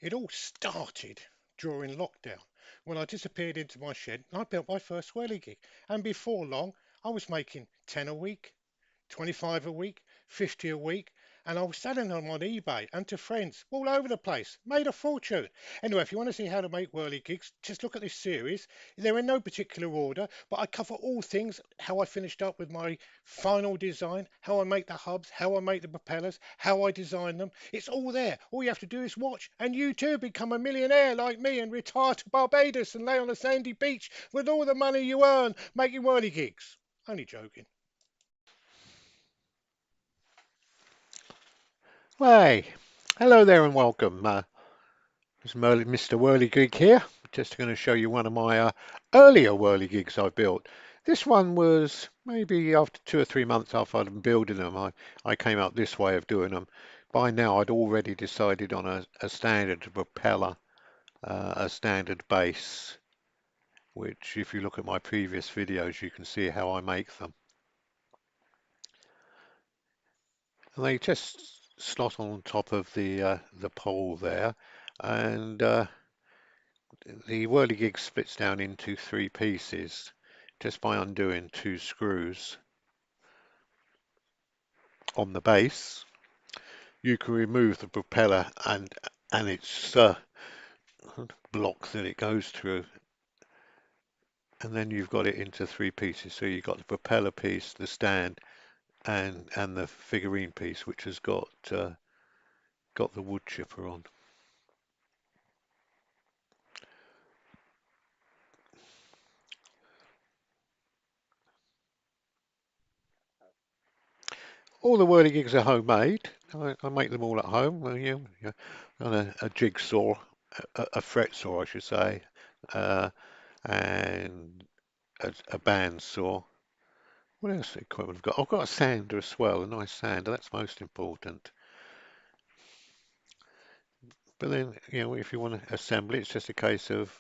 It all started during lockdown when I disappeared into my shed and I built my first whirligig. And before long, I was making 10 a week, 25 a week, 50 a week, and I was selling them on eBay and to friends all over the place. Made a fortune. Anyway, if you want to see how to make whirligigs, just look at this series. They're in no particular order, but I cover all things: how I finished up with my final design, how I make the hubs, how I make the propellers, how I design them. It's all there. All you have to do is watch, and you too become a millionaire like me and retire to Barbados and lay on a sandy beach with all the money you earn making whirligigs. Only joking. Hey, hello there and welcome. It's Mr. Whirligig here. Just going to show you one of my earlier whirligigs I built. This one was maybe after 2 or 3 months after I'd been building them, I came up this way of doing them. By now I'd already decided on a standard propeller, a standard base, which if you look at my previous videos you can see how I make them. And they just slot on top of the pole there, and the whirligig splits down into three pieces just by undoing two screws on the base. You can remove the propeller and its block that it goes through, and then you've got it into three pieces. So you've got the propeller piece, the stand, and the figurine piece, which has got the wood chipper on. All the whirligigs are homemade. I make them all at home. On a jigsaw, a fret saw, I should say, uh, and a band saw. What else equipment I've got? I've got a sander as well, a nice sander. That's most important. But then, if you want to assemble it, it's just a case of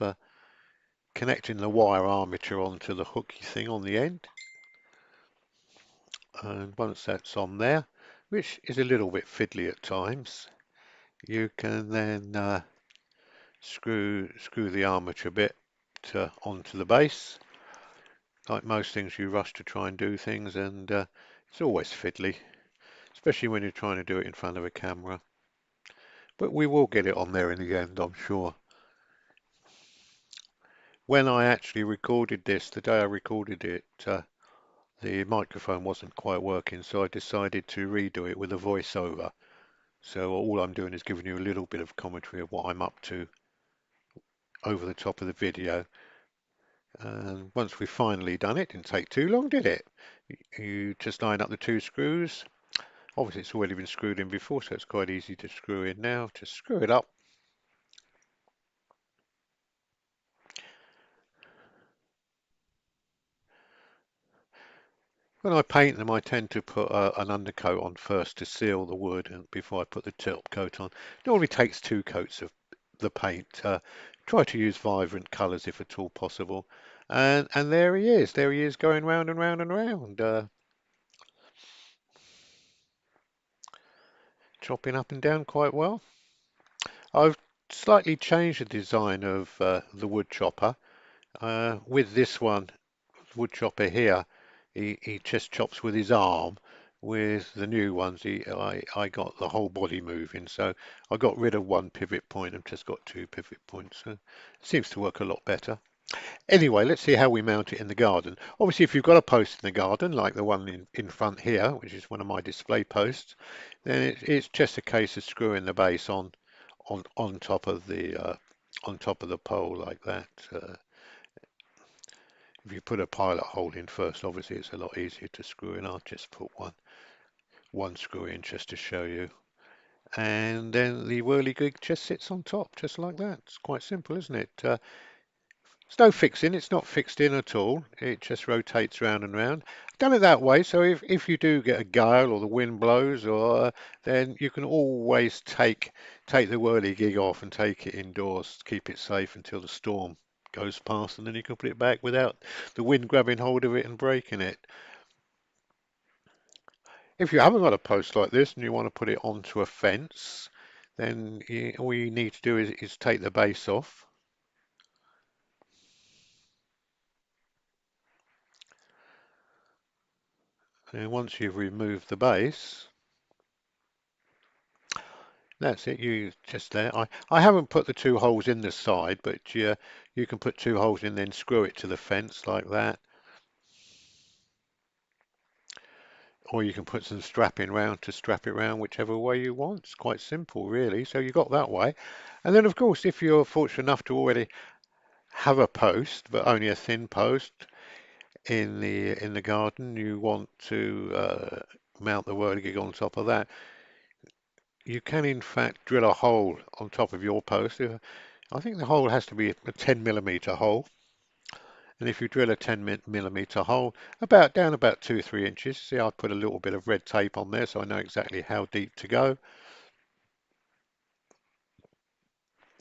connecting the wire armature onto the hooky thing on the end. And once that's on there, which is a little bit fiddly at times, you can then screw the armature bit onto the base. Like most things, you rush to try and do things, and it's always fiddly, especially when you're trying to do it in front of a camera. But we will get it on there in the end, I'm sure. When I actually recorded this, the day I recorded it, the microphone wasn't quite working, so I decided to redo it with a voiceover. So all I'm doing is giving you a little bit of commentary of what I'm up to over the top of the video. And once we've finally done it, didn't take too long, did it? You just line up the two screws. Obviously it's already been screwed in before, so it's quite easy to screw in now. Just screw it up. When I paint them, I tend to put an undercoat on first to seal the wood, and before I put the top coat on. It normally takes two coats of the paint. Try to use vibrant colours if at all possible. And there he is. There he is going round and round and round, chopping up and down quite well. I've slightly changed the design of the wood chopper. With this one, wood chopper here, he just chops with his arm. With the new ones, I got the whole body moving, so I got rid of one pivot point and just got two pivot points. So it seems to work a lot better. Anyway, let's see how we mount it in the garden. Obviously, if you've got a post in the garden, like the one in front here, which is one of my display posts, then it's just a case of screwing the base on top of the pole like that. If you put a pilot hole in first, obviously it's a lot easier to screw in. I'll just put one screw in just to show you. And then the whirligig just sits on top, just like that. It's quite simple, isn't it? There's no fixing, it's not fixed in at all. It just rotates round and round. I've done it that way, so if you do get a gale or the wind blows, or then you can always take the whirligig off and take it indoors, keep it safe until the storm goes past, and then you can put it back without the wind grabbing hold of it and breaking it. If you haven't got a post like this and you want to put it onto a fence, then all you need to do is take the base off. And once you've removed the base, that's it. You just there. I haven't put the two holes in the side, but you can put two holes in, then screw it to the fence like that. Or you can put some strapping round to strap it round whichever way you want. It's quite simple, really. So you got that way. And then, of course, if you're fortunate enough to already have a post, but only a thin post in the garden, you want to mount the whirligig on top of that. You can, in fact, drill a hole on top of your post. I think the hole has to be a 10mm hole. And if you drill a 10mm hole, down about 2-3 inches, see, I've put a little bit of red tape on there so I know exactly how deep to go.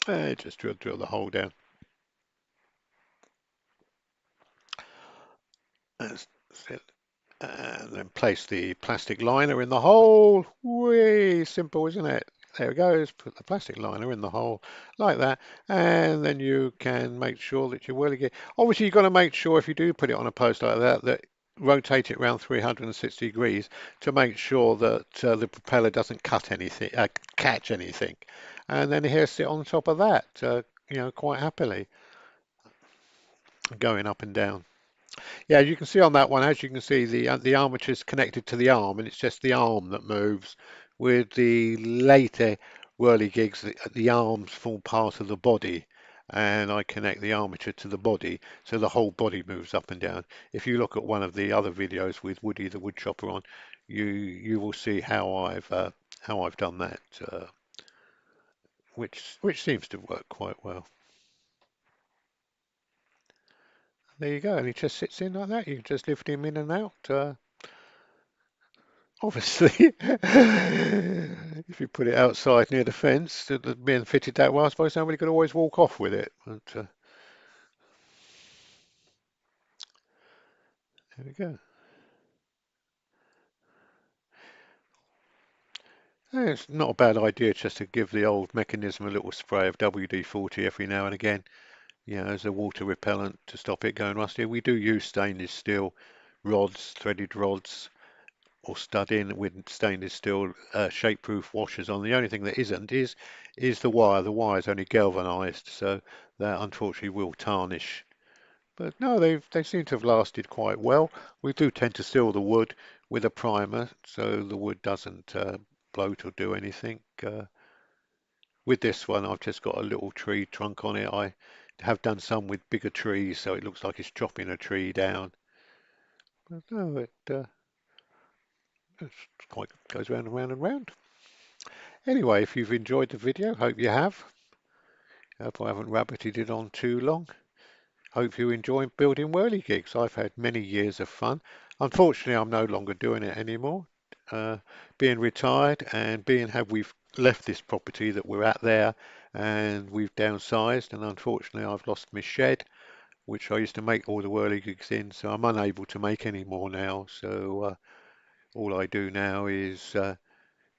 Just drill the hole down. That's it. And then place the plastic liner in the hole. Whee! Simple, isn't it? There it goes. Put the plastic liner in the hole like that, and then you can make sure that you're whirligig. Obviously, you've got to make sure if you do put it on a post like that, that rotate it around 360 degrees to make sure that the propeller doesn't catch anything. And then here, sit on top of that, quite happily, going up and down. Yeah, you can see on that one, as you can see, the armature is connected to the arm, and it's just the arm that moves. With the later whirligigs, the arms form part of the body, and I connect the armature to the body, so the whole body moves up and down. If you look at one of the other videos with Woody the woodchopper on, you will see how I've done that, which seems to work quite well. There you go, and he just sits in like that. You can just lift him in and out. Obviously, if you put it outside near the fence, being fitted that well, I suppose somebody could always walk off with it. But there we go. It's not a bad idea just to give the old mechanism a little spray of WD-40 every now and again, as a water repellent to stop it going rusty. We do use stainless steel rods, threaded rods, or stud in with stainless steel shape-proof washers on. The only thing that isn't is the wire. The wire is only galvanized, so that unfortunately will tarnish. But no, they seem to have lasted quite well. We do tend to seal the wood with a primer, so the wood doesn't bloat or do anything. With this one, I've just got a little tree trunk on it. I have done some with bigger trees, so it looks like it's chopping a tree down. But no, it's quite goes round and round and round. Anyway, if you've enjoyed the video, hope you have. Hope I haven't rabbited it on too long. Hope you enjoy building whirligigs. I've had many years of fun. Unfortunately, I'm no longer doing it anymore. Being retired and we've left this property that we're at there, and we've downsized, and unfortunately I've lost my shed, which I used to make all the whirligigs in, so I'm unable to make any more now. So all I do now is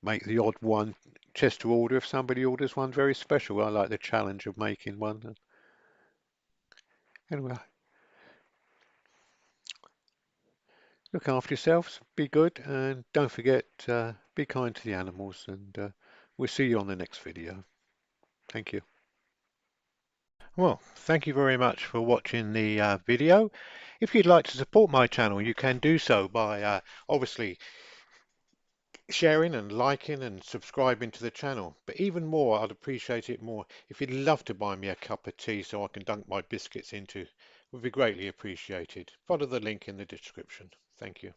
make the odd one just to order if somebody orders one very special. I like the challenge of making one. Anyway, look after yourselves, be good, and don't forget, be kind to the animals, and we'll see you on the next video. Thank you. Well, thank you very much for watching the video. If you'd like to support my channel, you can do so by obviously sharing and liking and subscribing to the channel. But even more, I'd appreciate it more if you'd love to buy me a cup of tea so I can dunk my biscuits into. It would be greatly appreciated. Follow the link in the description. Thank you.